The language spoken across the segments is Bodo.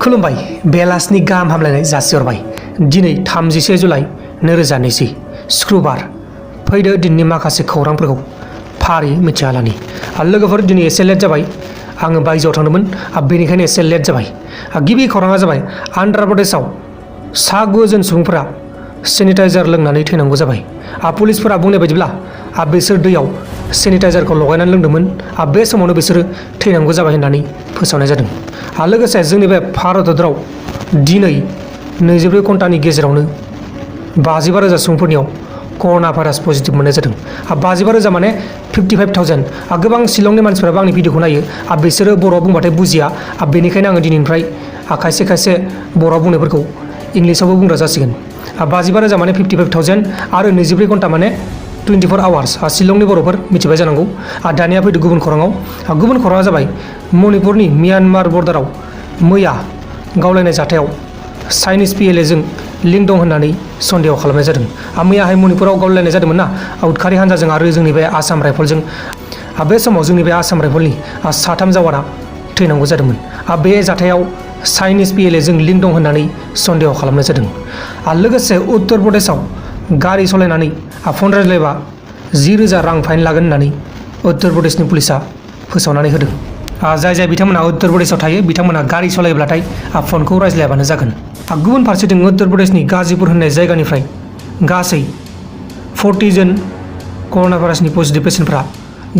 खुलुमबाय बेलासिनि गाहाम हामलायनाय जासिहरबाय। दिनै 31 जुलाइ 2020 शुक्रबार। फैदो दिननि माखासे खौरांफोरखौ फारि मिथियालानि। लोगोफोर दिनै एसे लेट जाबाय। आङो बायजोआव थांदोंमोन, बेनिखायनो एसे लेट जाबाय। गिबि खौराङा जाबाय आन्ध्र प्रदेशआव 9 जन सुबुंफोरा सेनिटाइजार लोंनानै थैनांगौ जाबाय। पुलिसफोरा बुंनाय बायदिब्ला बिसोर दैयाव सेनिटाइजारखौ लगायनानै लोंदोंमोन। बे समावनो बिसोरो थैनांगौ जाबाय होननानै फोसावनाय जादों। लोगोसे जोंनि बे भारत हादराव दिनै 24 घन्टानि गेजेरावनो 55,000 सुबुंफोरनियाव कर'ना भाइरास पजिटिभ मोननाय जादों। 55,000 माने 55,000। गोबां शिलंनि मानसिफोराबो आंनि भिडिअखौ नायो। बिसोरो बर'आव बुंबाथाय बुजिया। बेनिखायनो आङो दिनैनिफ्राय खायसे बर'आव बुंनायफोरखौ इंलिसावबो बुंग्रा जासिगोन। 55,000 माने 55,000 आरो 24 घन्टा माने 24 आवार्स। शिलंनि बर'फोर मिथिबाय जानांगौ। दानिया फैदो गुबुन खौराङाव। गुबुन खौराङा जाबाय मणिपुरनि म्यानमार बर्डाराव मैया गावलायनाय जाथायाव चाइनिज PLAजों लिंक दं होननानै सन्देह खालामनाय जादों। मैयाहाय मणिपुराव गावलायनाय जादोंमोन ना, उदखारि हान्जाजों आरो जोंनि बे आसाम राइफलजों। बे समाव जोंनि बे आसाम राइफलनि 3 जवाना थैनांगौ जादोंमोन। बे जाथायाव चाइनिज PLAजों लिंक दं होननानै सन्देह खालामनाय जादों। लोगोसे उत्तर प्रदेशआव गारि सालायनानै फन रायज्लायबा 10,000 रां फाइन लागोन होननानै उत्तर प्रदेशनि पुलिसा फोसावनानै होदों। जाय बिथांमोना उत्तर प्रदेशआव थायो बिथांमोना गारि सालायोब्लाथाय फनखौ रायज्लायाबानो जागोन। गुबुन फारसेथिं उत्तर प्रदेशनि गाजीपुर होननाय जायगानिफ्राय गासै 40 जन कर'ना भाइरासनि पजिटिभ पेसेन्टफ्रा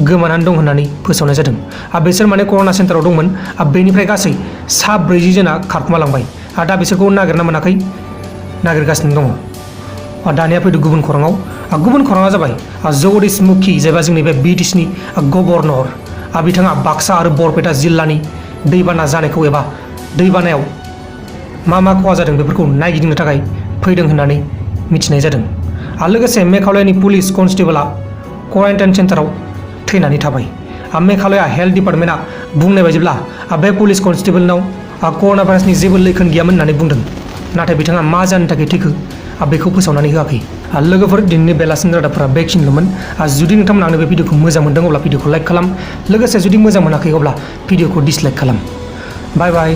गोमानानै दं होननानै फोसावनाय जादों। बिसोर माने कर'ना सेन्टाराव दंमोन। बेनिफ्राय गासै 40 जना खारखोमालांबाय। दा बिसोरखौ नागिरना मोनाखै, नागिरगासिनो दङ। दानिया फैदो गुबुन खौराङाव। गुबुन खौराङा जाबाय जगदीश मुखी जायबा जोंनि बे BTCनि गभर्नर। बिथाङा बाक्सा आरो बरपेटा जिल्लानि दैबाना जानायखौ एबा दैबानायाव मा खहा जादों बेफोरखौ नायगिदिंनो थाखाय फैदों होननानै मिथिनाय जादों। लोगोसे मेघालयनि पुलिस कनस्टेबलआ क्वारेन्टाइन सेन्टाराव थैनानै थाबाय। मेघालया हेल्थ डिपार्टमेन्टआ बुंनाय बायदिब्ला बे पुलिस कनस्टेबलनाव कर'ना भाइरासनि जेबो लैखोन गैयामोन होननानै बुंदों। नाथाय बिथाङा मा जानो थाखाय थैखो बेखौ फोसावनानै होआखै। लोगोफोर दिनैनि बेलासिनि रादाबफोरा बेखिनिल'मोन। जुदि नोंथांमोना आंनि बे भिडिअखौ मोजां मोनदों अब्ला भिडिअखौ लाइक खालाम। लोगोसे जुदि मोजां मोनाखै अब्ला भिडिअखौ डिसलाइक खालाम। बाय बाय।